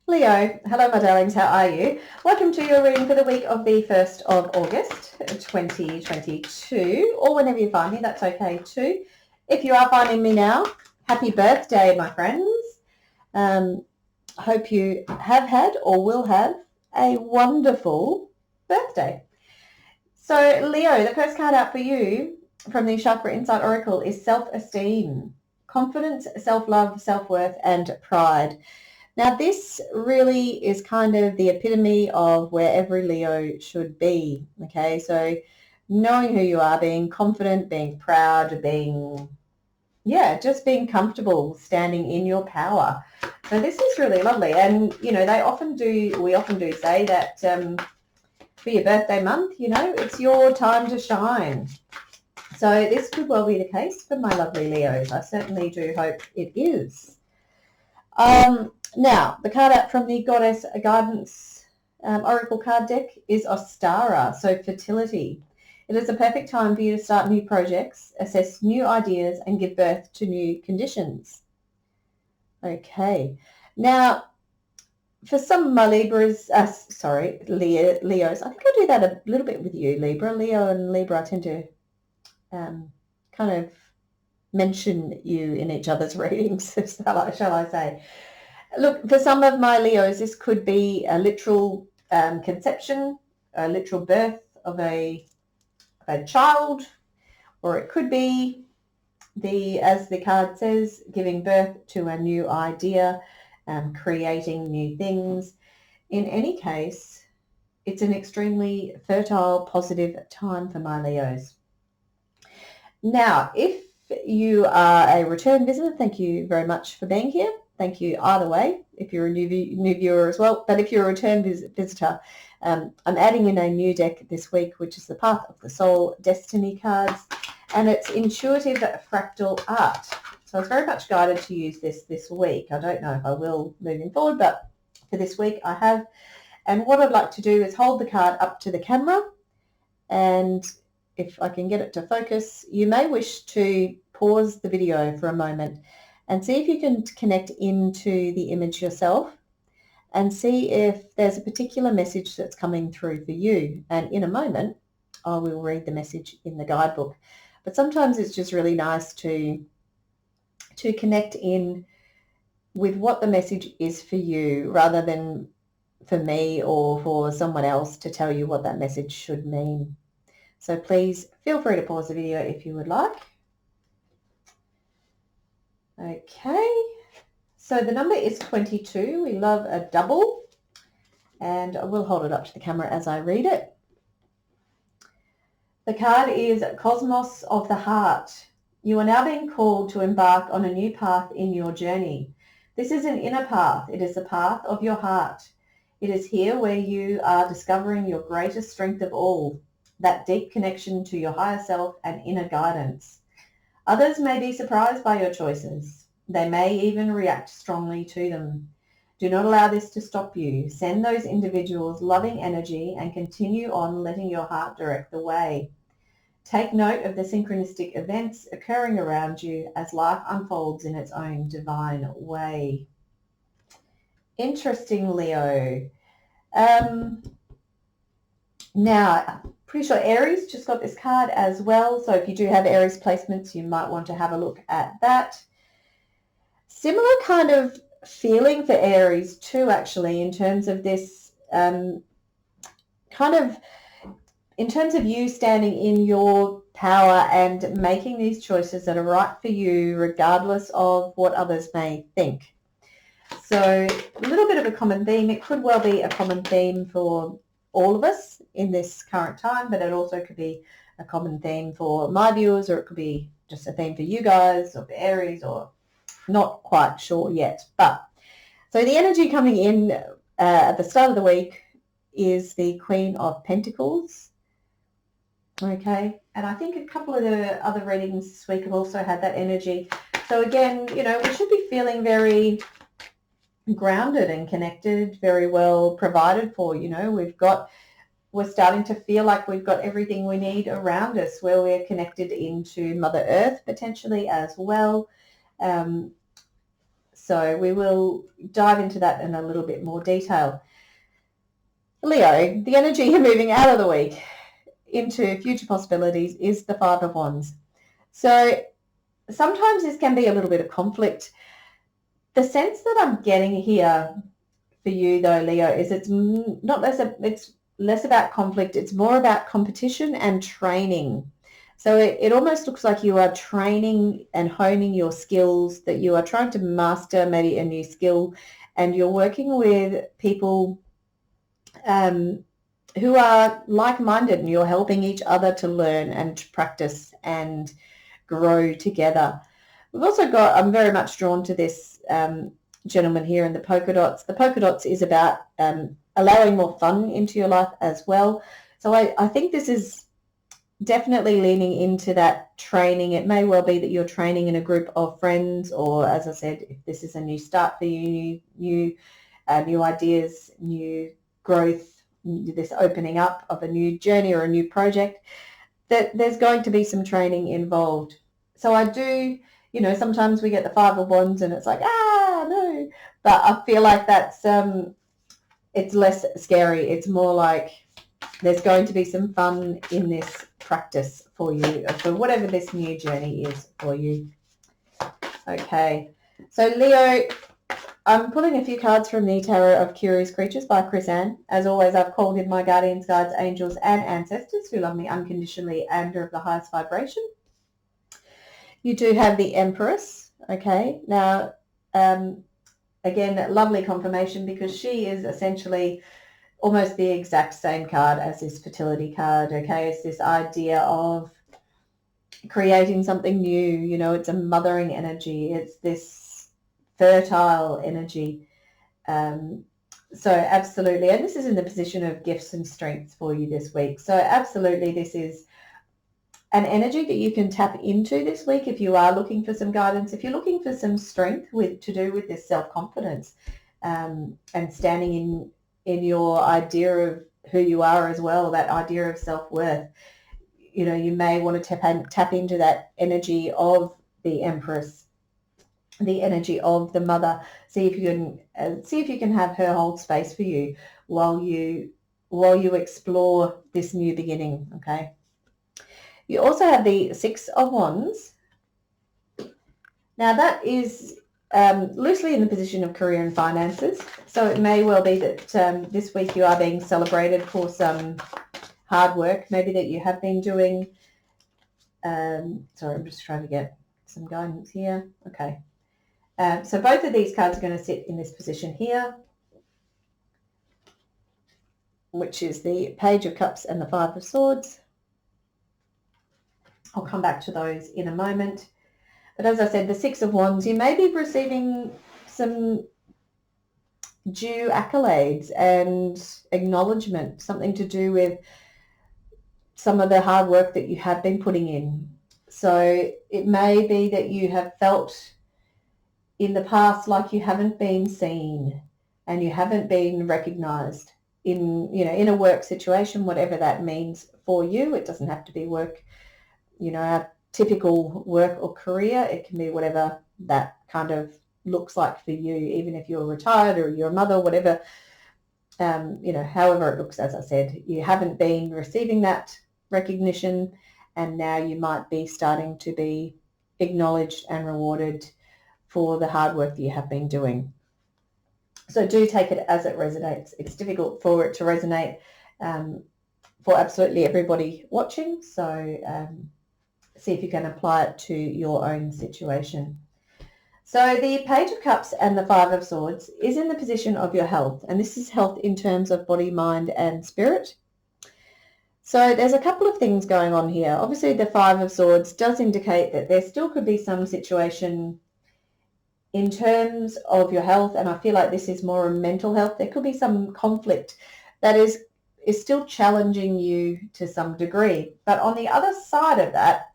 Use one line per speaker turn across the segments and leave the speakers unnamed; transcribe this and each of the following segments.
Leo, hello my darlings, how are you? Welcome to your reading for the week of the 1st of August 2022, or whenever you find me, that's okay too. If you are finding me now, happy birthday my friends. Hope you have had or will have a wonderful birthday. So Leo, the first card out for you from the Chakra Insight Oracle is self-esteem, confidence, self-love, self-worth and pride. Now, this really is kind of the epitome of where every Leo should be, okay? So knowing who you are, being confident, being proud, just being comfortable, standing in your power. So this is really lovely. And, we often do say that for your birthday month, it's your time to shine. So this could well be the case for my lovely Leos. I certainly do hope it is. Now, the card out from the Goddess Guidance Oracle card deck is Ostara, so fertility. It is a perfect time for you to start new projects, assess new ideas, and give birth to new conditions. Okay. Now, for some of my Leos, I think I do that a little bit with you, Libra. Leo and Libra, I tend to kind of mention you in each other's readings, shall I say. Look, for some of my Leos, this could be a literal conception, a literal birth of a child, or it could be, as the card says, giving birth to a new idea, creating new things. In any case, it's an extremely fertile, positive time for my Leos. Now, if you are a return visitor, thank you very much for being here. Thank you either way, if you're a new viewer as well. But if you're a return visitor, I'm adding in a new deck this week, which is the Path of the Soul Destiny cards, and it's intuitive fractal art. So I was very much guided to use this week. I don't know if I will moving forward, but for this week I have. And what I'd like to do is hold the card up to the camera, and if I can get it to focus, you may wish to pause the video for a moment and see if you can connect into the image yourself and see if there's a particular message that's coming through for you. And in a moment, I will read the message in the guidebook. But sometimes it's just really nice to connect in with what the message is for you, rather than for me or for someone else to tell you what that message should mean. So please feel free to pause the video if you would like. Okay, so the number is 22. We love a double, and I will hold it up to the camera as I read it. The card is Cosmos of the Heart. You are now being called to embark on a new path in your journey. This is an inner path. It is the path of your heart. It is here where you are discovering your greatest strength of all, that deep connection to your higher self and inner guidance. Others may be surprised by your choices. They may even react strongly to them. Do not allow this to stop you. Send those individuals loving energy and continue on letting your heart direct the way. Take note of the synchronistic events occurring around you as life unfolds in its own divine way. Interesting, Leo. Now, pretty sure Aries just got this card as well. So if you do have Aries placements, you might want to have a look at that. Similar kind of feeling for Aries too, actually, in terms of this in terms of you standing in your power and making these choices that are right for you, regardless of what others may think. So a little bit of a common theme. It could well be a common theme for all of us in this current time, but it also could be a common theme for my viewers, or it could be just a theme for you guys or for Aries, or not quite sure yet. But so the energy coming in at the start of the week is the Queen of Pentacles. Okay, and I think a couple of the other readings this week have also had that energy. So again, we should be feeling very grounded and connected, very well provided for. We're starting to feel like we've got everything we need around us, where we're connected into Mother Earth potentially as well. So we will dive into that in a little bit more detail. Leo, the energy you're moving out of the week into future possibilities is the Five of Wands. So sometimes this can be a little bit of conflict. The sense that I'm getting here for you though, Leo, is it's less about conflict. It's more about competition and training. So it almost looks like you are training and honing your skills, that you are trying to master maybe a new skill, and you're working with people who are like-minded, and you're helping each other to learn and practice and grow together. We've also got, I'm very much drawn to this gentleman here in the polka dots. The polka dots is about allowing more fun into your life as well. So I think this is definitely leaning into that training. It may well be that you're training in a group of friends, or as I said, if this is a new start for you, new ideas, new growth, this opening up of a new journey or a new project, that there's going to be some training involved. So I do, sometimes we get the Five of Wands and it's like, no, but I feel like that's, it's less scary. It's more like there's going to be some fun in this practice for you, for whatever this new journey is for you. Okay, so Leo, I'm pulling a few cards from the Tarot of Curious Creatures by Chris Ann. As always, I've called in my guardians, guides, angels, and ancestors who love me unconditionally and are of the highest vibration. You do have the Empress, okay? Now, again, lovely confirmation, because she is essentially almost the exact same card as this fertility card, okay? It's this idea of creating something new, it's a mothering energy. It's this fertile energy. So absolutely, and this is in the position of gifts and strengths for you this week. So absolutely, this is an energy that you can tap into this week if you are looking for some guidance, if you're looking for some strength to do with this self-confidence and standing in your idea of who you are as well, that idea of self-worth. You may want to tap into that energy of the Empress, the energy of the mother. See if you can have her hold space for you while you explore this new beginning. Okay. You also have the Six of Wands. Now that is loosely in the position of career and finances. So it may well be that this week you are being celebrated for some hard work, maybe that you have been doing. Sorry, I'm just trying to get some guidance here. Okay. So both of these cards are going to sit in this position here, which is the Page of Cups and the Five of Swords. I'll come back to those in a moment. But as I said, the Six of Wands, you may be receiving some due accolades and acknowledgement, something to do with some of the hard work that you have been putting in. So it may be that you have felt in the past like you haven't been seen and you haven't been recognized in a work situation, whatever that means for you. It doesn't have to be work, a typical work or career. It can be whatever that kind of looks like for you, even if you're retired or you're a mother, whatever, however it looks. As I said, you haven't been receiving that recognition, and now you might be starting to be acknowledged and rewarded for the hard work that you have been doing. So do take it as it resonates. It's difficult for it to resonate for absolutely everybody watching. So see if you can apply it to your own situation. So the Page of Cups and the Five of Swords is in the position of your health. And this is health in terms of body, mind, and spirit. So there's a couple of things going on here. Obviously, the Five of Swords does indicate that there still could be some situation in terms of your health, and I feel like this is more a mental health. There could be some conflict that is still challenging you to some degree. But on the other side of that,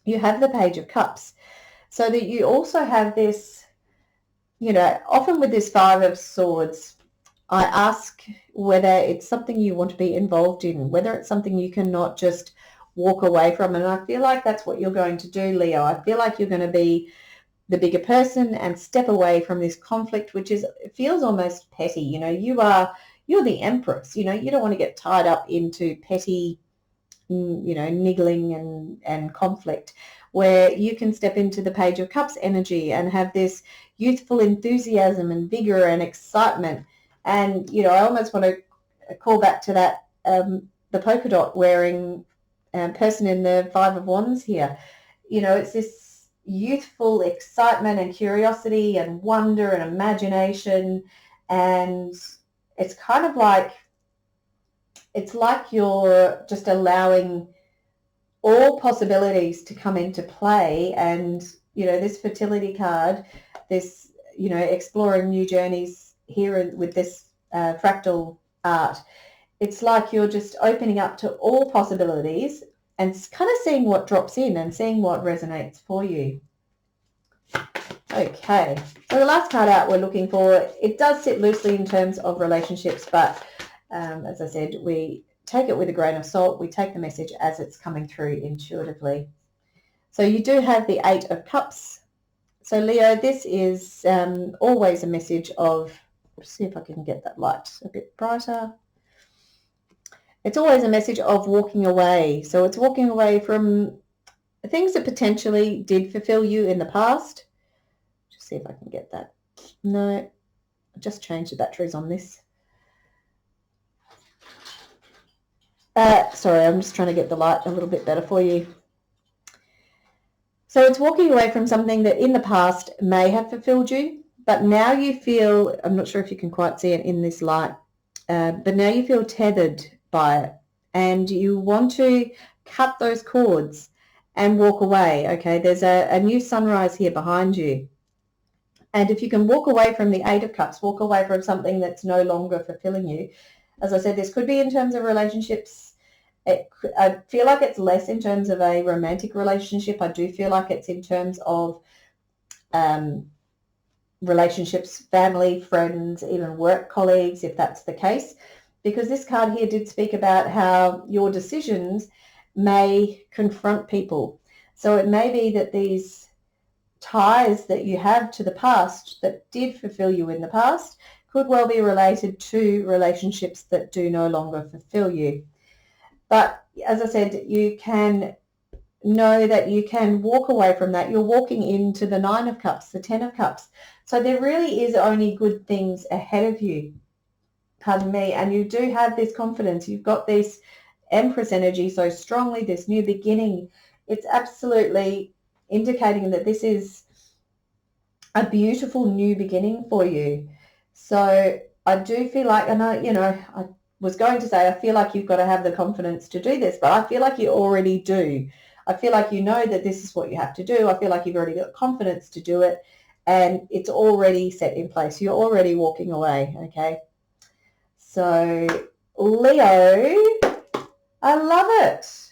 you have the Page of Cups. So that you also have this, often with this Five of Swords, I ask whether it's something you want to be involved in, whether it's something you cannot just walk away from. And I feel like that's what you're going to do, Leo. I feel like you're going to be the bigger person and step away from this conflict, which feels almost petty. You know, you're the empress. You know, you don't want to get tied up into petty, you know, niggling and conflict, where you can step into the Page of Cups energy and have this youthful enthusiasm and vigor and excitement. And, you know, I almost want to call back to that, the polka dot wearing person in the Five of Wands here. You know, it's this youthful excitement and curiosity and wonder and imagination, and it's kind of like, it's like you're just allowing all possibilities to come into play. And, you know, this fertility card, this, you know, exploring new journeys here with this fractal art, it's like you're just opening up to all possibilities and kind of seeing what drops in and seeing what resonates for you. Okay, so the last card out we're looking for, it does sit loosely in terms of relationships, but as I said, we take it with a grain of salt. We take the message as it's coming through intuitively. So you do have the Eight of Cups. So Leo, this is always a message of, let's see if I can get that light a bit brighter. It's always a message of walking away. So it's walking away from things that potentially did fulfill you in the past. Just see if I can get that. No, I just changed the batteries on this. Sorry, I'm just trying to get the light a little bit better for you. So it's walking away from something that in the past may have fulfilled you, but now you feel, I'm not sure if you can quite see it in this light, but now you feel tethered by it, and you want to cut those cords and walk away. Okay, there's a new sunrise here behind you. And if you can walk away from the Eight of Cups, walk away from something that's no longer fulfilling you. As I said, this could be in terms of relationships. I feel like it's less in terms of a romantic relationship. I do feel like it's in terms of relationships, family, friends, even work colleagues, if that's the case. Because this card here did speak about how your decisions may confront people. So it may be that these ties that you have to the past that did fulfill you in the past could well be related to relationships that do no longer fulfill you. But as I said, you can know that you can walk away from that. You're walking into the Nine of Cups, the Ten of Cups. So there really is only good things ahead of you, pardon me, and you do have this confidence. You've got this Empress energy so strongly, this new beginning. It's absolutely indicating that this is a beautiful new beginning for you. So I do feel like, and I was going to say, I feel like you've got to have the confidence to do this, but I feel like you already do. I feel like you know that this is what you have to do. I feel like you've already got confidence to do it, and it's already set in place. You're already walking away, okay? So Leo, I love it.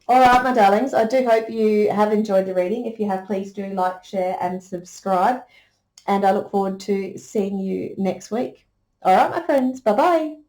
All right, my darlings, I do hope you have enjoyed the reading. If you have, please do like, share, and subscribe. And I look forward to seeing you next week. All right, my friends, bye-bye.